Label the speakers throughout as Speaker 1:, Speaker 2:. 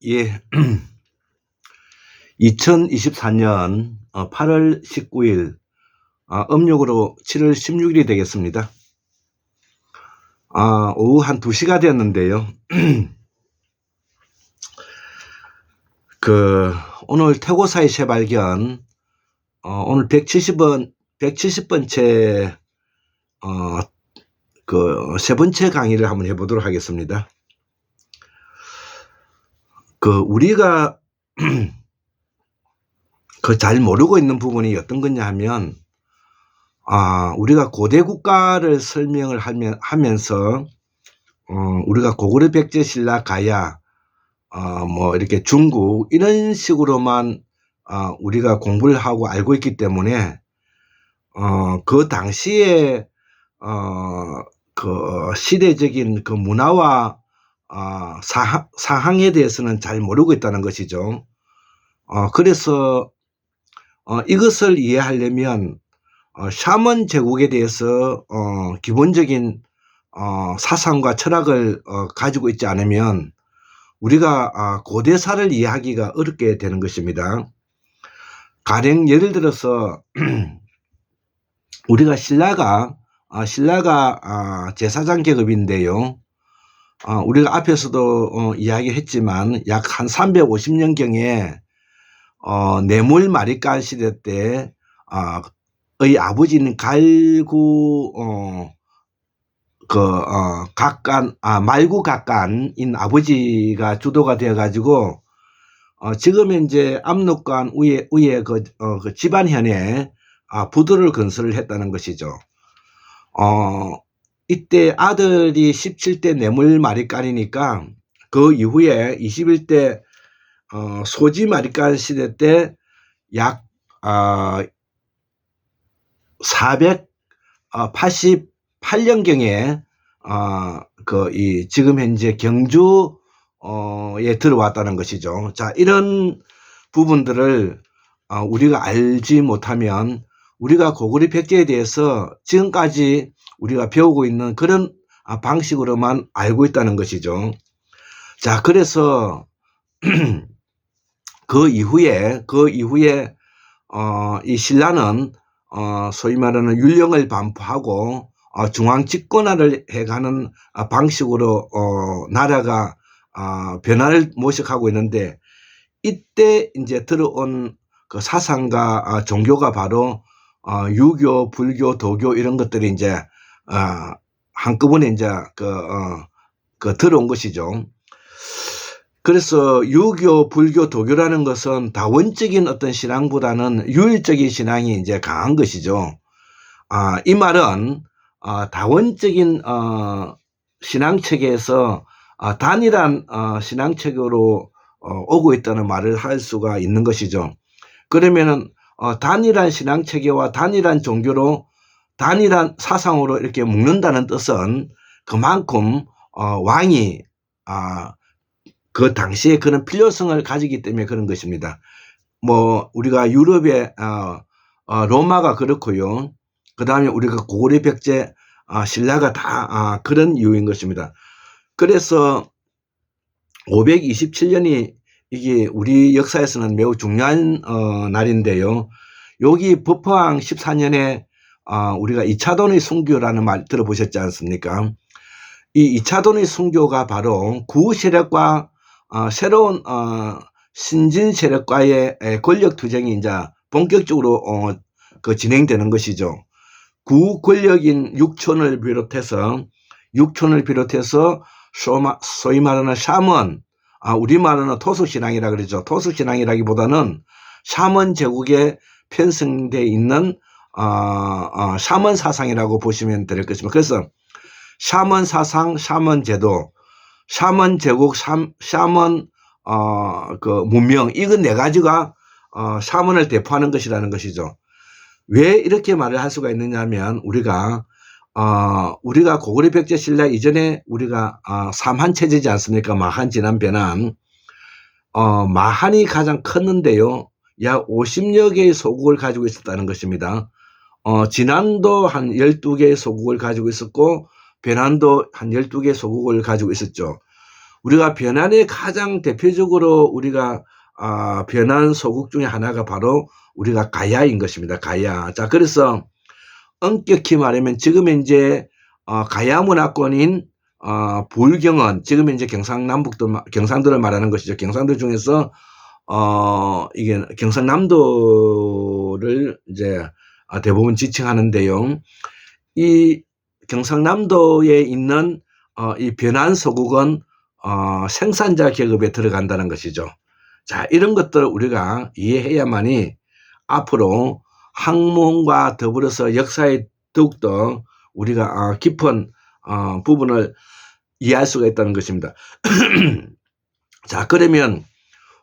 Speaker 1: 예, 2024년 8월 19일, 음력으로 7월 16일이 되겠습니다. 오후 한 2시가 되었는데요. 오늘 태고사의 재발견, 오늘 170번째, 세 번째 강의를 한번 해보도록 하겠습니다. 우리가 잘 모르고 있는 부분이 어떤 거냐 하면, 우리가 고대 국가를 설명을 하면서, 우리가 고구려, 백제, 신라, 가야, 이렇게 중국, 이런 식으로만, 우리가 공부를 하고 알고 있기 때문에, 그 당시에, 시대적인 문화와, 사항에 대해서는 잘 모르고 있다는 것이죠. 그래서, 이것을 이해하려면, 샤먼 제국에 대해서, 기본적인, 사상과 철학을, 가지고 있지 않으면, 우리가, 고대사를 이해하기가 어렵게 되는 것입니다. 가령 예를 들어서, 우리가 신라가 제사장 계급인데요. 우리가 앞에서도 이야기했지만 약 한 350년경에 뇌물 마리간 시대 때 의 아버지는 갈구 말구 각간인 아버지가 주도가 되어 가지고 지금 이제 압록강 위에 그 집안현에 부두를 건설을 했다는 것이죠. 이때 아들이 17대 뇌물 마리간이니까 그 이후에 21대 소지 마리간 시대 때 약 488년경에 지금 현재 경주에 들어왔다는 것이죠. 자, 이런 부분들을 우리가 알지 못하면 우리가 고구려 백제에 대해서 지금까지 우리가 배우고 있는 그런 방식으로만 알고 있다는 것이죠. 자, 그래서 그 이후에 이 신라는 소위 말하는 율령을 반포하고 중앙 집권화를 해가는 방식으로 나라가 변화를 모색하고 있는데, 이때 이제 들어온 그 사상과 종교가 바로 유교, 불교, 도교 이런 것들이 이제 한꺼번에 이제 들어온 것이죠. 그래서 유교, 불교, 도교라는 것은 다원적인 어떤 신앙보다는 유일적인 신앙이 이제 강한 것이죠. 이 말은 다원적인 신앙 체계에서 단일한 신앙 체계로 오고 있다는 말을 할 수가 있는 것이죠. 그러면은 단일한 신앙 체계와 단일한 종교로 단일한 사상으로 이렇게 묶는다는 뜻은 그만큼 왕이 그 당시에 그런 필요성을 가지기 때문에 그런 것입니다. 우리가 유럽의 로마가 그렇고요. 그 다음에 우리가 고구려, 백제, 신라가 다 그런 이유인 것입니다. 그래서 527년이 이게 우리 역사에서는 매우 중요한 날인데요. 여기 법화왕 14년에 우리가 이차돈의 순교라는 말 들어보셨지 않습니까? 이 이차돈의 순교가 바로 구세력과 새로운 신진 세력과의 권력 투쟁이 이제 본격적으로 진행되는 것이죠. 구 권력인 육촌을 비롯해서 소위 말하는 샤먼, 우리 말하는 토속신앙이라 그러죠. 토속신앙이라기보다는 샤먼 제국에 편성되어 있는 샤먼 사상이라고 보시면 될 것입니다. 그래서 샤먼 사상, 샤먼 제도, 샤먼 제국, 샤먼 문명, 이거 네 가지가 샤먼을 대표하는 것이라는 것이죠. 왜 이렇게 말을 할 수가 있느냐 하면 우리가 고구려, 백제, 신라 이전에 우리가 삼한 체제지 않습니까? 마한, 진한, 변한. 마한이 가장 컸는데요. 약 50여 개의 소국을 가지고 있었다는 것입니다. 진한도 한 12개의 소국을 가지고 있었고, 변한도 한 12개의 소국을 가지고 있었죠. 우리가 변환의 가장 대표적으로 우리가 변환 소국 중에 하나가 바로 우리가 가야인 것입니다. 가야. 자, 그래서 엄격히 말하면 지금 이제 가야 문화권인 불경은 지금 이제 경상도를 말하는 것이죠. 경상도 중에서 이게 경상남도를 이제 대부분 지칭하는데요. 이 경상남도에 있는 이 변환소국은 생산자 계급에 들어간다는 것이죠. 자, 이런 것들을 우리가 이해해야만이 앞으로 학문과 더불어서 역사에 더욱더 우리가 깊은 부분을 이해할 수가 있다는 것입니다. 자, 그러면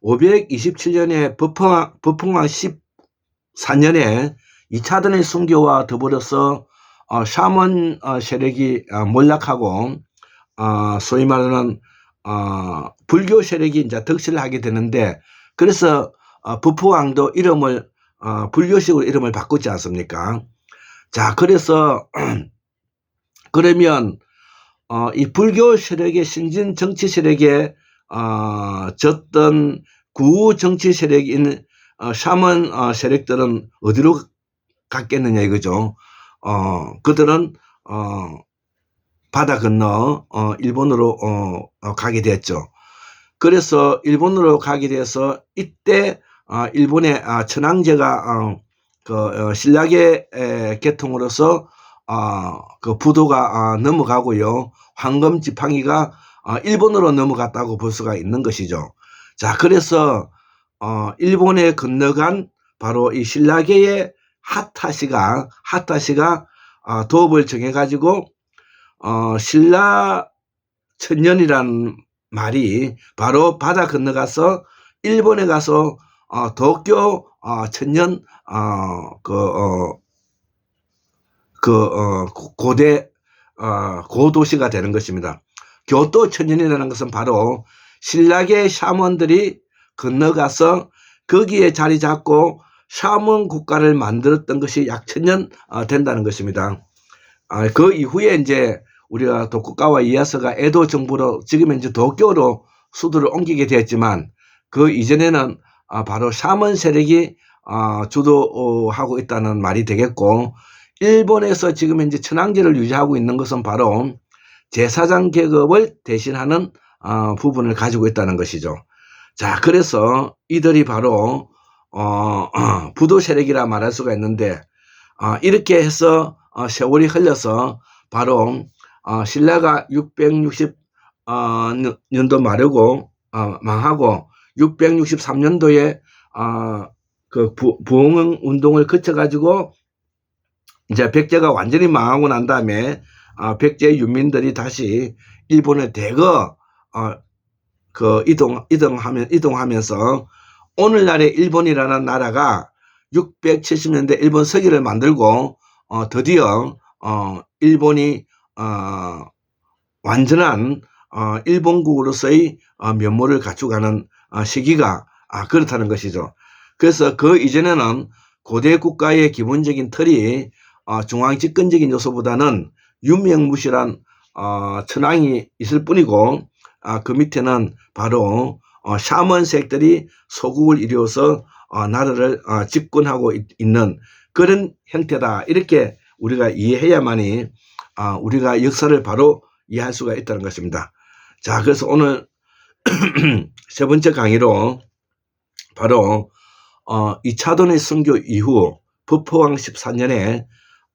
Speaker 1: 527년에 법흥왕 14년에 2차전의 순교와 더불어서 샤먼 세력이 몰락하고 소위 말하는 불교 세력이 이제 득실을 하게 되는데, 그래서 법흥왕도 이름을 불교식으로 이름을 바꿨지 않습니까? 자, 그래서 그러면 이 불교 세력의 신진 정치 세력에 졌던 구 정치 세력인 샤먼 세력들은 어디로 갔겠느냐 이거죠. 그들은 바다 건너 일본으로 가게 됐죠. 그래서 일본으로 가게 돼서 이때 일본의 천황제가 신라계 계통으로서 그 부도가 넘어가고요. 황금 지팡이가 일본으로 넘어갔다고 볼 수가 있는 것이죠. 자, 그래서 일본에 건너간 바로 이 신라계의 하타시가 도읍을 정해가지고 신라 천년이란 말이 바로 바다 건너가서 일본에 가서 도쿄 천년 고대 고도시가 되는 것입니다. 교토 천년이라는 것은 바로 신라계 샤먼들이 건너가서 거기에 자리 잡고 샤먼 국가를 만들었던 것이 약 1000년 된다는 것입니다. 그 이후에 이제 우리가 도쿠가와 이에야스가 에도 정부로 지금 이제 도쿄로 수도를 옮기게 되었지만, 그 이전에는 바로 샤먼 세력이 주도하고 있다는 말이 되겠고, 일본에서 지금 이제 천황제를 유지하고 있는 것은 바로 제사장 계급을 대신하는 부분을 가지고 있다는 것이죠. 자, 그래서 이들이 바로 부도 세력이라 말할 수가 있는데, 이렇게 해서 세월이 흘러서 바로 신라가 660년도 말하고 망하고 663년도에 그 부흥 운동을 거쳐가지고 이제 백제가 완전히 망하고 난 다음에 백제 유민들이 다시 일본에 대거 이동하면서 오늘날의 일본이라는 나라가 670년대 일본 서기를 만들고 드디어 일본이 완전한 일본국으로서의 면모를 갖추어가는 시기가 그렇다는 것이죠. 그래서 그 이전에는 고대 국가의 기본적인 틀이 중앙 집권적인 요소보다는 유명무실한 천황이 있을 뿐이고, 그 밑에는 바로 샤먼색들이 소국을 이루어서 나라를 집권하고 있는 그런 형태다. 이렇게 우리가 이해해야만이 우리가 역사를 바로 이해할 수가 있다는 것입니다. 자, 그래서 오늘 세 번째 강의로 바로 2차돈의 순교 이후 법흥왕 14년에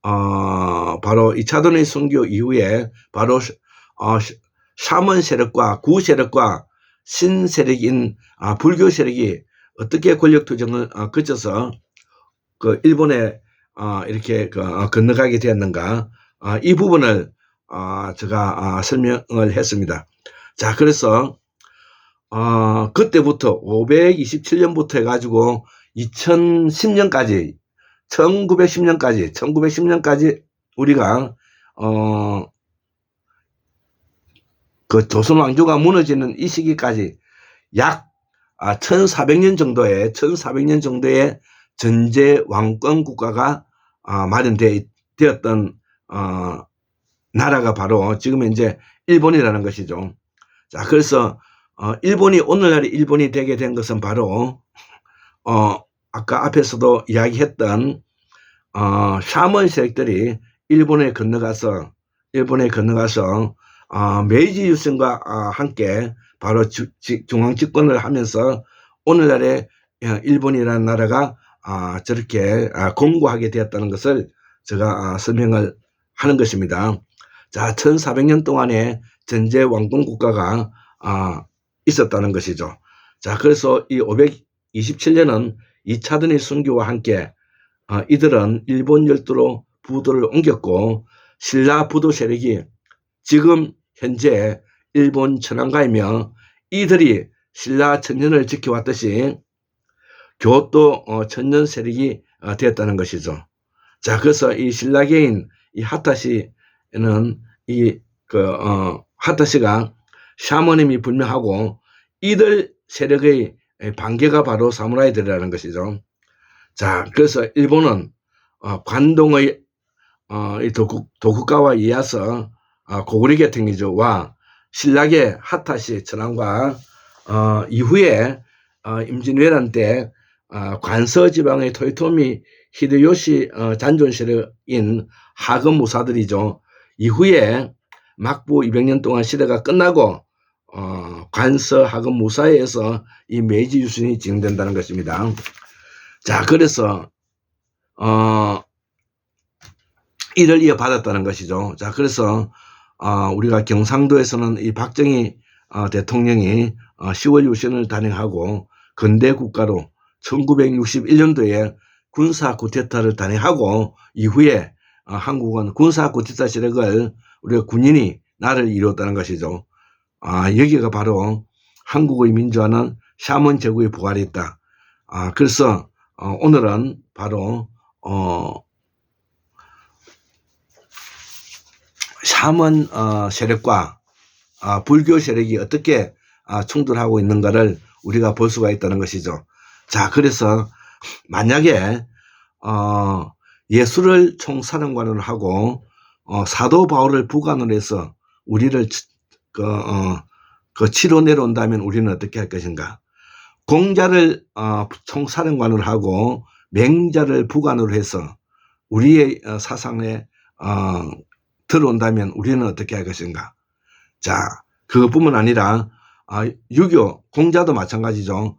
Speaker 1: 바로 2차돈의 순교 이후에 바로 샤먼 세력과 구 세력과 신 세력인 불교 세력이 어떻게 권력 투쟁을 거쳐서 그 일본에 이렇게 건너가게 되었는가, 이 부분을 제가 설명을 했습니다. 자, 그래서 그때부터 527년부터 해가지고 1910년까지 우리가 그 조선 왕조가 무너지는 이 시기까지 약 1400년 정도의 전제 왕권 국가가 마련되었던 나라가 바로 지금 이제 일본이라는 것이죠. 자, 그래서 일본이 오늘날의 일본이 되게 된 것은 바로 아까 앞에서도 이야기했던 샤먼 세력들이 일본에 건너가서 메이지 유신과 함께 바로 중앙 집권을 하면서 오늘날의 일본이라는 나라가 저렇게 공고하게 되었다는 것을 제가 설명을 하는 것입니다. 자, 1400년 동안의 전제 왕권 국가가 있었다는 것이죠. 자, 그래서 이 527년은 2차 단일 순교와 함께 이들은 일본 열도로 부도를 옮겼고 신라 부도 세력이 지금 현재 일본 천황가이며 이들이 신라 천년을 지켜왔듯이 교토 천년 세력이 되었다는 것이죠. 자, 그래서 이 신라계인 이 하타시는 하타시가 샤머님이 분명하고 이들 세력의 반개가 바로 사무라이들이라는 것이죠. 자, 그래서 일본은 관동의 도쿠가와 이에야스 고구려 계통이죠와 신라계 하타시 천황과 이후에 임진왜란 때 관서 지방의 토요토미 히데요시 잔존 세력인 하급 무사들이죠. 이후에 막부 200년 동안 시대가 끝나고 관서 하급 무사에 의해서 이 메이지 유신이 진행된다는 것입니다. 자, 그래서 이를 이어받았다는 것이죠. 자, 그래서 우리가 경상도에서는 이 박정희 대통령이 10월 유신을 단행하고 근대 국가로 1961년도에 군사 쿠데타를 단행하고 이후에 한국은 군사 쿠데타 세력을 우리가 군인이 나라를 이루었다는 것이죠. 여기가 바로 한국의 민주화는 샤먼 제국의 부활이 있다. 그래서 오늘은 바로 샤먼 세력과 불교 세력이 어떻게 충돌하고 있는가를 우리가 볼 수가 있다는 것이죠. 자, 그래서 만약에 예수를 총사령관으로 하고 사도 바울을 부관으로 해서 우리를 치러 내려온다면 우리는 어떻게 할 것인가? 공자를 총사령관으로 하고 맹자를 부관으로 해서 우리의 사상에 들어온다면 우리는 어떻게 할 것인가? 자, 그것뿐만 아니라 6.25 공자도 마찬가지죠.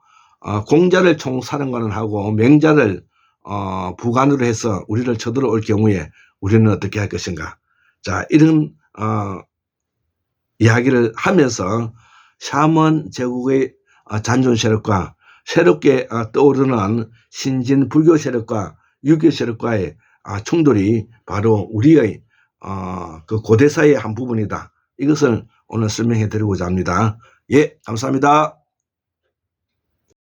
Speaker 1: 공자를 총사령관을 하고 맹자를 부관으로 해서 우리를 쳐들어올 경우에 우리는 어떻게 할 것인가? 자, 이런 이야기를 하면서 샤먼 제국의 잔존 세력과 새롭게 떠오르는 신진 불교 세력과 유교 세력과의 충돌이 바로 우리의 그 고대사의 한 부분이다. 이것을 오늘 설명해 드리고자 합니다. 예, 감사합니다.